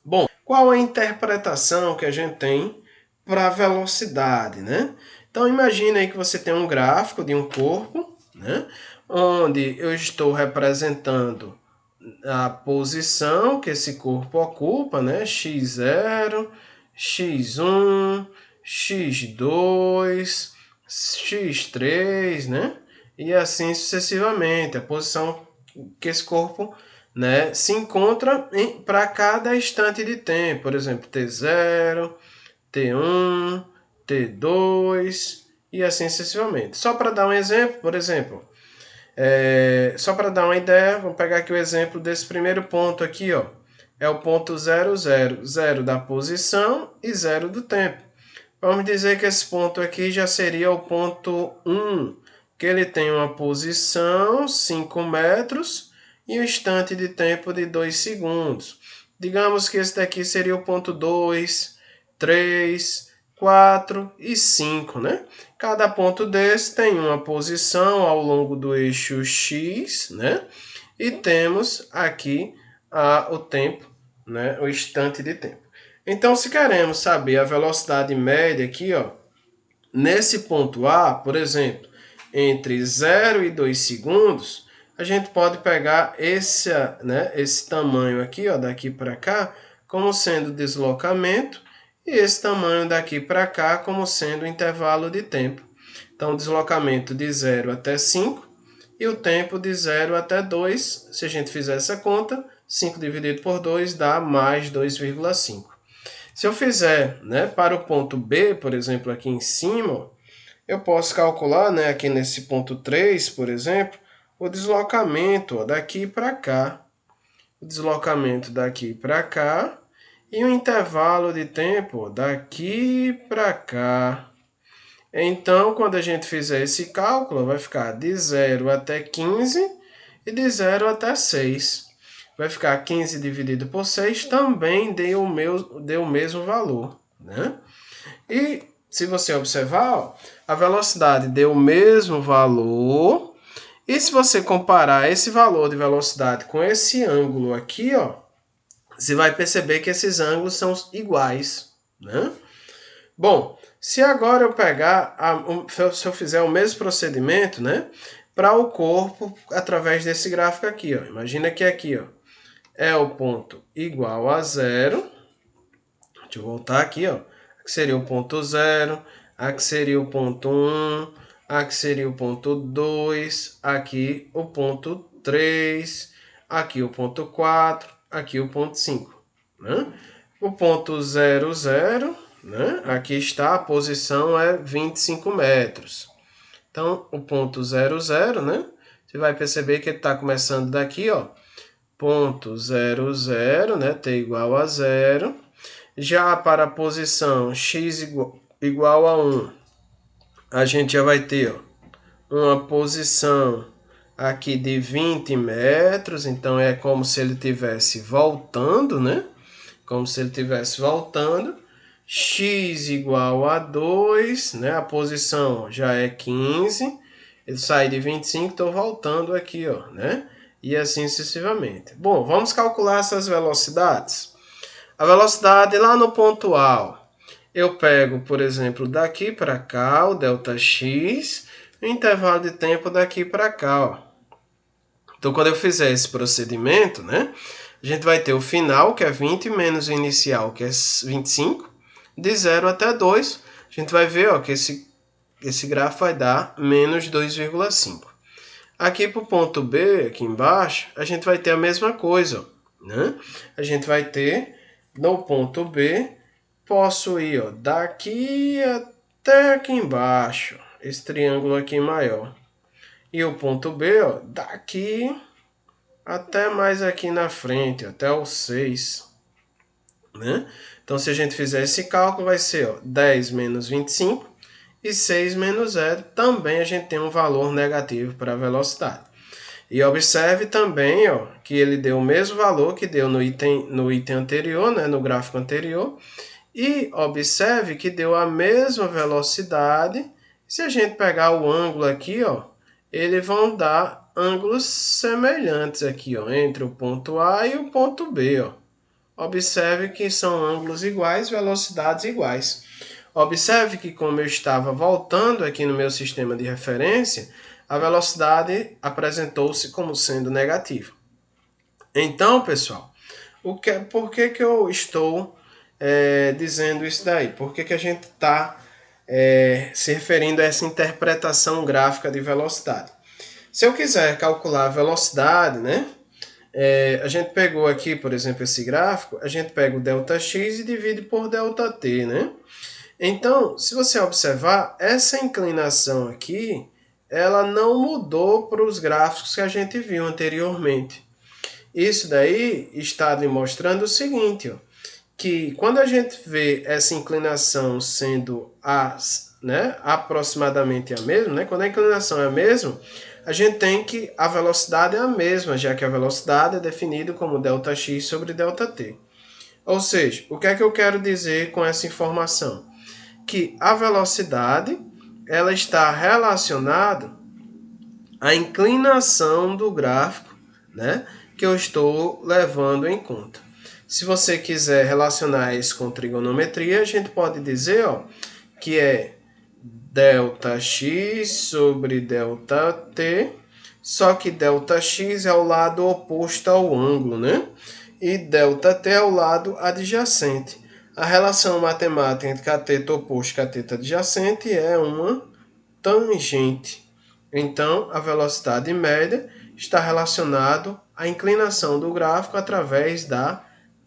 Bom, qual a interpretação que a gente tem para a velocidade, né? Então imagine aí que você tem um gráfico de um corpo, né? Onde eu estou representando a posição que esse corpo ocupa, né? x0, x1, x2, x3, né? E assim sucessivamente, a posição que esse corpo, né, se encontra para cada instante de tempo, por exemplo, t0, t1, t2 e assim sucessivamente. Só para dar um exemplo, por exemplo, só para dar uma ideia, vamos pegar aqui o exemplo desse primeiro ponto aqui, ó. É o ponto 0, 0, 0 da posição e 0 do tempo. Vamos dizer que esse ponto aqui já seria o ponto 1, que ele tem uma posição 5 metros e um instante de tempo de 2 segundos. Digamos que esse daqui seria o ponto 2, 3, 4 e 5, né? Cada ponto desse tem uma posição ao longo do eixo X, né? E temos aqui o tempo, né? O instante de tempo. Então, se queremos saber a velocidade média aqui, ó, nesse ponto A, por exemplo, entre 0 e 2 segundos, a gente pode pegar esse tamanho aqui, ó, daqui para cá, como sendo deslocamento, e esse tamanho daqui para cá como sendo o intervalo de tempo. Então, deslocamento de 0 até 5 e o tempo de 0 até 2. Se a gente fizer essa conta, 5 dividido por 2 dá mais 2,5. Se eu fizer, né, para o ponto B, por exemplo, aqui em cima, eu posso calcular, né, aqui nesse ponto 3, por exemplo, o deslocamento daqui para cá. O deslocamento daqui para cá e o intervalo de tempo daqui para cá. Então, quando a gente fizer esse cálculo, vai ficar de 0 até 15 e de 0 até 6. Vai ficar 15 dividido por 6, também deu o mesmo valor, né? E se você observar, ó, a velocidade deu o mesmo valor. E se você comparar esse valor de velocidade com esse ângulo aqui, ó, você vai perceber que esses ângulos são iguais, né? Bom, se agora eu pegar, se eu fizer o mesmo procedimento, né, para o corpo através desse gráfico aqui, ó. Imagina que aqui, ó, é o ponto igual a 0. Deixa eu voltar aqui, ó. Aqui seria o ponto 0, aqui seria o ponto 1, aqui seria o ponto 2, aqui o ponto 3, aqui o ponto 4, aqui o ponto 5, né? O ponto 0, 0, né? Aqui está, a posição é 25 metros. Então, o ponto 0, 0, né? Você vai perceber que ele está começando daqui, ó. Ponto 0, 0, né? T igual a 0. Já para a posição x igual a 1, a gente já vai ter, ó, uma posição aqui de 20 metros. Então, é como se ele estivesse voltando, né? Como se ele estivesse voltando. X igual a 2, né? A posição já é 15. Ele sai de 25, estou voltando aqui, ó, né? E assim sucessivamente. Bom, vamos calcular essas velocidades. A velocidade lá no ponto A, eu pego, por exemplo, daqui para cá, o ΔX, o intervalo de tempo daqui para cá, ó. Então, quando eu fizer esse procedimento, né, a gente vai ter o final, que é 20, menos o inicial, que é 25, de 0 até 2. A gente vai ver, ó, que esse gráfico vai dar menos 2,5. Aqui para o ponto B, aqui embaixo, a gente vai ter a mesma coisa, ó, né? A gente vai ter, no ponto B, posso ir, ó, daqui até aqui embaixo, esse triângulo aqui maior. E o ponto B, ó, daqui até mais aqui na frente, até o 6, né? Então, se a gente fizer esse cálculo, vai ser, ó, 10 menos 25 e 6 menos 0. Também a gente tem um valor negativo para a velocidade. E observe também, ó, que ele deu o mesmo valor que deu no item anterior, né, no gráfico anterior. E observe que deu a mesma velocidade. Se a gente pegar o ângulo aqui, ó, eles vão dar ângulos semelhantes aqui, ó, entre o ponto A e o ponto B, ó. observe que são ângulos iguais, velocidades iguais. Observe que como eu estava voltando aqui no meu sistema de referência, a velocidade apresentou-se como sendo negativa. Então, pessoal, por que eu estou dizendo isso daí? Por que a gente está se referindo a essa interpretação gráfica de velocidade? Se eu quiser calcular a velocidade, né? A gente pegou aqui, por exemplo, esse gráfico, a gente pega o ΔX e divide por ΔT, né? Então, se você observar, essa inclinação aqui, ela não mudou para os gráficos que a gente viu anteriormente. Isso daí está lhe mostrando o seguinte, ó, que quando a gente vê essa inclinação sendo aproximadamente a mesma, né? Quando a inclinação é a mesma, a gente tem que a velocidade é a mesma, já que a velocidade é definida como ΔX sobre ΔT. Ou seja, o que é que eu quero dizer com essa informação? Que a velocidade ela está relacionada à inclinação do gráfico, né, que eu estou levando em conta. Se você quiser relacionar isso com trigonometria, a gente pode dizer que é ΔX sobre ΔT, só que ΔX é o lado oposto ao ângulo, né? E ΔT é o lado adjacente. A relação matemática entre cateto oposto e cateto adjacente é uma tangente. Então, a velocidade média está relacionada à inclinação do gráfico através da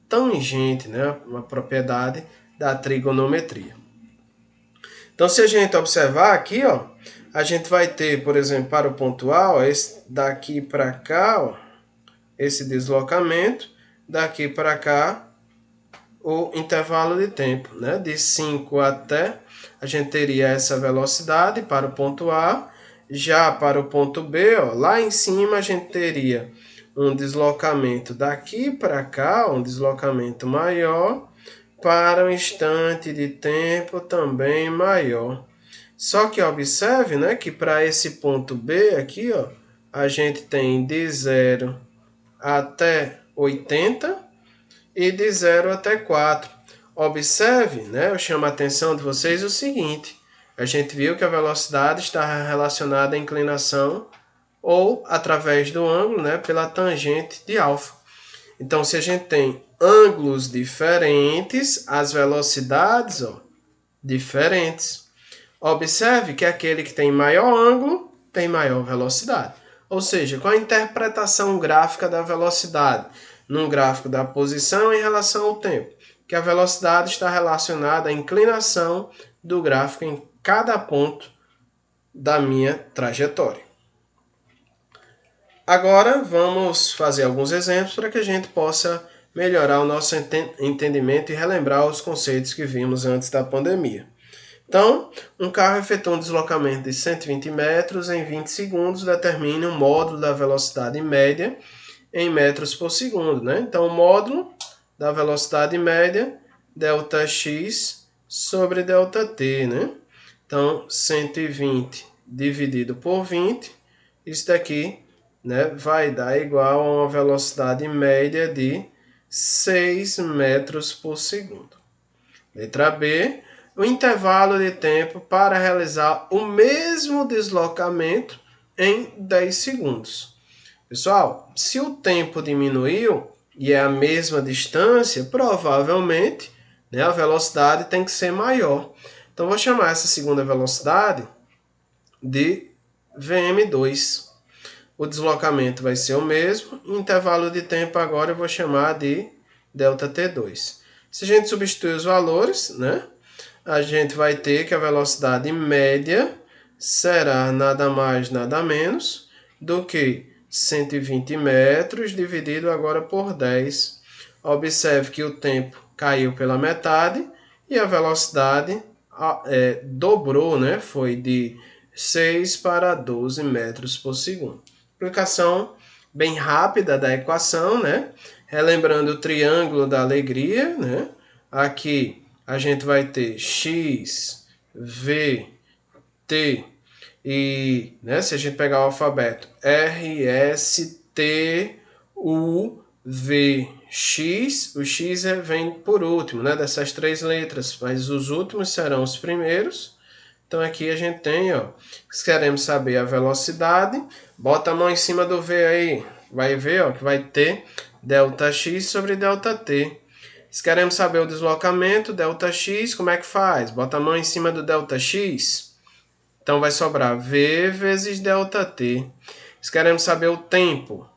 tangente, né? Uma propriedade da trigonometria. Então, se a gente observar aqui, a gente vai ter, por exemplo, para o ponto A, esse daqui para cá, esse deslocamento, daqui para cá, o intervalo de tempo, né? De 5 até, a gente teria essa velocidade para o ponto A. Já para o ponto B, lá em cima, a gente teria um deslocamento daqui para cá, um deslocamento maior, para um instante de tempo também maior. Só que observe, né, que para esse ponto B aqui, a gente tem de 0 até 80 e de 0 até 4. Observe, né, eu chamo a atenção de vocês o seguinte, a gente viu que a velocidade está relacionada à inclinação ou através do ângulo, né, pela tangente de alfa. Então, se a gente tem ângulos diferentes, as velocidades diferentes. Observe que aquele que tem maior ângulo tem maior velocidade. Ou seja, qual a interpretação gráfica da velocidade? Num gráfico da posição em relação ao tempo. Que a velocidade está relacionada à inclinação do gráfico em cada ponto da minha trajetória. Agora vamos fazer alguns exemplos para que a gente possa melhorar o nosso entendimento e relembrar os conceitos que vimos antes da pandemia. Então, um carro efetua um deslocamento de 120 metros em 20 segundos, determine um módulo da velocidade média em metros por segundo, né? Então, o módulo da velocidade média, ΔX sobre ΔT, né? Então, 120 dividido por 20, isso daqui, né, vai dar igual a uma velocidade média de 6 metros por segundo. Letra B, o intervalo de tempo para realizar o mesmo deslocamento em 10 segundos. Pessoal, se o tempo diminuiu e é a mesma distância, provavelmente, né, a velocidade tem que ser maior. Então, vou chamar essa segunda velocidade de Vm2. O deslocamento vai ser o mesmo, o intervalo de tempo agora eu vou chamar de ΔT2. Se a gente substituir os valores, né, a gente vai ter que a velocidade média será nada mais, nada menos do que 120 metros dividido agora por 10. Observe que o tempo caiu pela metade e a velocidade dobrou, né? Foi de 6 para 12 metros por segundo. Aplicação bem rápida da equação, né? Relembrando o triângulo da alegria, né? Aqui a gente vai ter x, v, t e, né, se a gente pegar o alfabeto, r, s, t, u, v, x, o x vem por último, né, dessas três letras, mas os últimos serão os primeiros. Então aqui a gente tem, ó, se queremos saber a velocidade, bota a mão em cima do v aí, vai ver, ó, que vai ter ΔX sobre ΔT. Se queremos saber o deslocamento, ΔX, como é que faz? Bota a mão em cima do ΔX, então vai sobrar v vezes ΔT. Se queremos saber o tempo,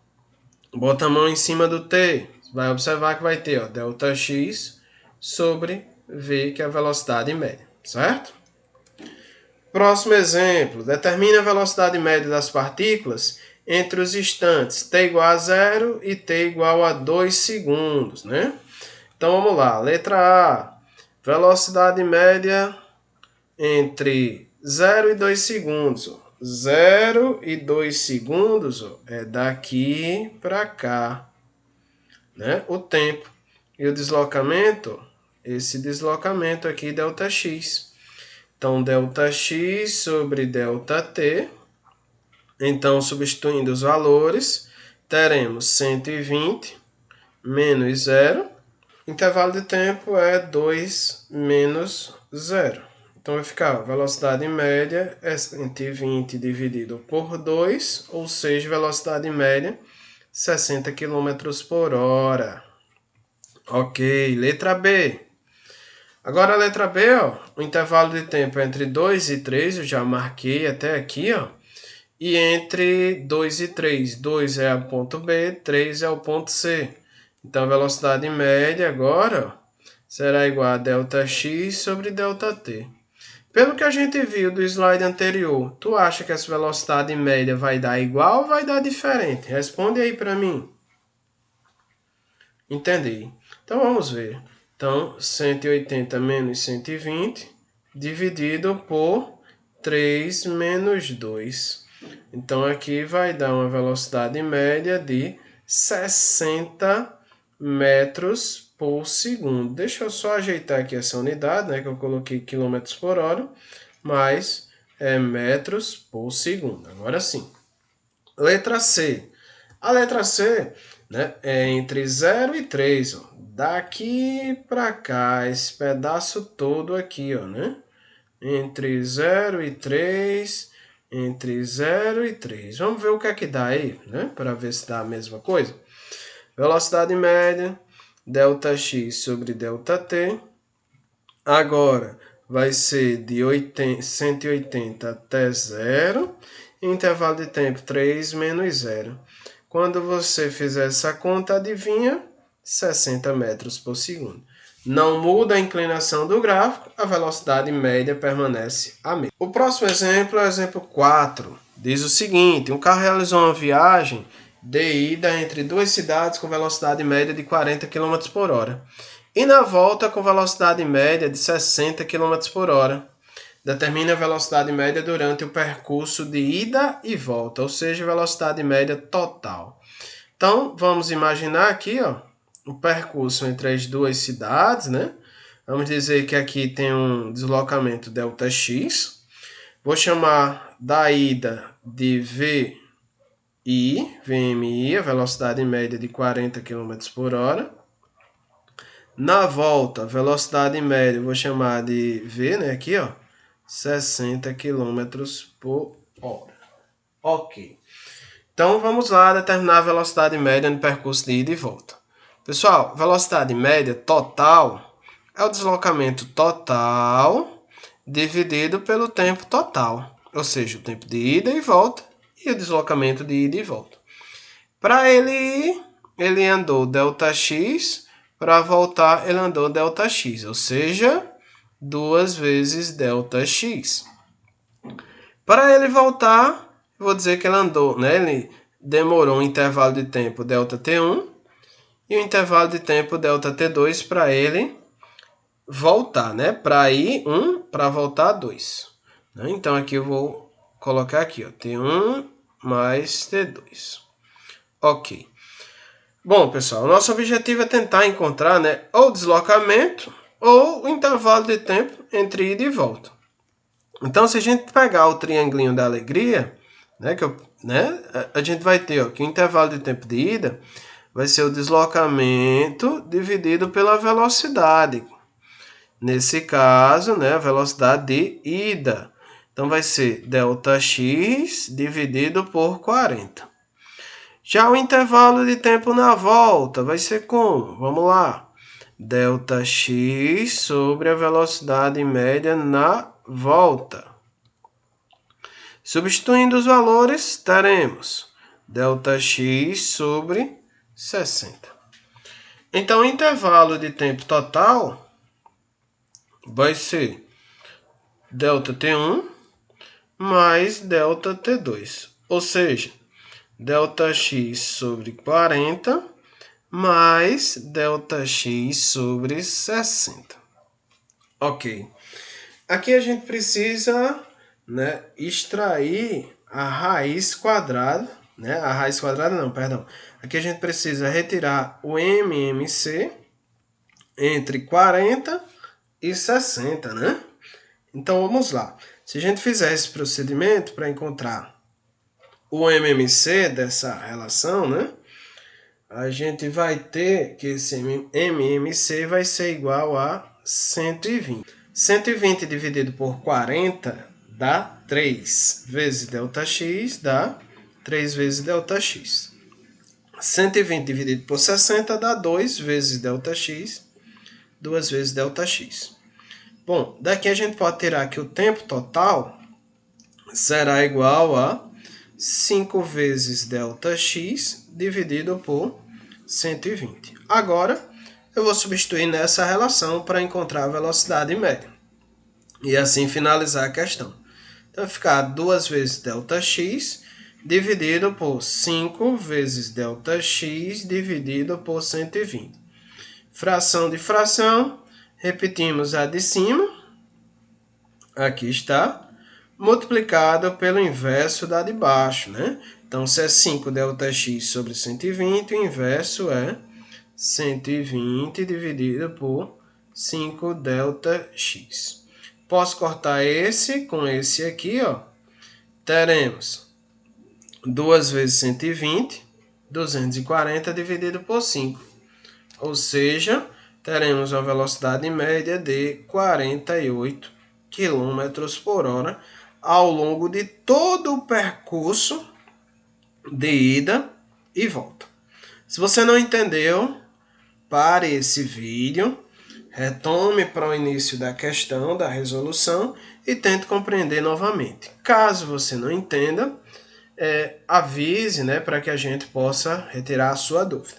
bota a mão em cima do t, vai observar que vai ter, ó, ΔX sobre v, que é a velocidade média, certo? Próximo exemplo, determine a velocidade média das partículas entre os instantes t igual a 0 e t igual a 2 segundos, né? Então vamos lá, letra A, velocidade média entre 0 e 2 segundos. 0 e 2 segundos é daqui para cá, né? O tempo. E o deslocamento, esse deslocamento aqui, ΔX. Então, ΔX sobre ΔT. Então, substituindo os valores, teremos 120 menos 0. Intervalo de tempo é 2 menos 0. Então, vai ficar a velocidade média é 120 dividido por 2, ou seja, velocidade média 60 km por hora. Ok, letra B. Agora a letra B, ó, o intervalo de tempo é entre 2 e 3, eu já marquei até aqui, ó. E entre 2 e 3, 2 é o ponto B, 3 é o ponto C. Então a velocidade média agora, ó, será igual a ΔX sobre ΔT. Pelo que a gente viu do slide anterior, tu acha que essa velocidade média vai dar igual ou vai dar diferente? Responde aí para mim. Entendi. Então vamos ver. Então, 180 menos 120 dividido por 3 menos 2. Então, aqui vai dar uma velocidade média de 60 metros por segundo. Deixa eu só ajeitar aqui essa unidade, né, que eu coloquei quilômetros por hora, mas é metros por segundo. Agora sim. Letra C. A letra C, né, é entre 0 e 3, ó. Daqui para cá, esse pedaço todo aqui, ó, né? Entre 0 e 3, entre 0 e 3. Vamos ver o que é que dá aí, né? Para ver se dá a mesma coisa. Velocidade média, ΔX sobre ΔT. Agora, vai ser de 180 até 0. Intervalo de tempo 3 menos 0. Quando você fizer essa conta, adivinha? 60 metros por segundo. Não muda a inclinação do gráfico, a velocidade média permanece a mesma. O próximo exemplo é o exemplo 4. Diz o seguinte: um carro realizou uma viagem de ida entre duas cidades com velocidade média de 40 km por hora e na volta com velocidade média de 60 km por hora. Determine a velocidade média durante o percurso de ida e volta, ou seja, velocidade média total. Então, vamos imaginar aqui, ó, o percurso entre as duas cidades, né? Vamos dizer que aqui tem um deslocamento ΔX. Vou chamar da ida de VMI, a velocidade média de 40 km por hora. Na volta, velocidade média, vou chamar de V, né? Aqui, ó, 60 km por hora. Ok. Então, vamos lá determinar a velocidade média no percurso de ida e volta. Pessoal, velocidade média total é o deslocamento total dividido pelo tempo total. Ou seja, o tempo de ida e volta e o deslocamento de ida e volta. Para ele ir, ele andou ΔX. Para voltar, ele andou ΔX. Ou seja, 2 vezes ΔX. Para ele voltar, vou dizer que ele andou, né? Ele demorou um intervalo de tempo ΔT1 e um intervalo de tempo ΔT2 para ele voltar, né? Para ir 1, para voltar 2. Então aqui eu vou colocar aqui, ó, T1 mais T2. Ok. Bom, pessoal, o nosso objetivo é tentar encontrar, né, ou o deslocamento ou o intervalo de tempo entre ida e volta. Então, se a gente pegar o triangulinho da alegria, né, a gente vai ter, ó, que o intervalo de tempo de ida vai ser o deslocamento dividido pela velocidade. Nesse caso, né, a velocidade de ida. Então, vai ser ΔX dividido por 40. Já o intervalo de tempo na volta vai ser como? Vamos lá. ΔX sobre a velocidade média na volta. Substituindo os valores, teremos ΔX sobre 60. Então, o intervalo de tempo total vai ser ΔT1 mais ΔT2. Ou seja, ΔX sobre 40 mais ΔX sobre 60. Ok. Aqui a gente precisa, né, extrair a raiz quadrada, né? A raiz quadrada não, perdão. Aqui a gente precisa retirar o MMC entre 40 e 60, né? Então vamos lá. Se a gente fizer esse procedimento para encontrar o MMC dessa relação, né? A gente vai ter que esse MMC vai ser igual a 120. 120 dividido por 40 dá 3 vezes ΔX, dá 3 vezes ΔX. 120 dividido por 60 dá 2 vezes ΔX, 2 vezes ΔX. Bom, daqui a gente pode tirar que o tempo total será igual a 5 vezes ΔX dividido por 120. Agora, eu vou substituir nessa relação para encontrar a velocidade média. E assim finalizar a questão. Então, vai ficar 2 vezes ΔX dividido por 5 vezes ΔX dividido por 120. Fração de fração, repetimos a de cima, aqui está, multiplicado pelo inverso da de baixo, né? Então, se é 5 ΔX sobre 120, o inverso é 120 dividido por 5 ΔX. Posso cortar esse com esse aqui, ó. Teremos 2 vezes 120, 240 dividido por 5. Ou seja, teremos uma velocidade média de 48 km por hora ao longo de todo o percurso de ida e volta. Se você não entendeu, pare esse vídeo, retome para o início da questão, da resolução e tente compreender novamente. Caso você não entenda, avise, né, para que a gente possa retirar a sua dúvida.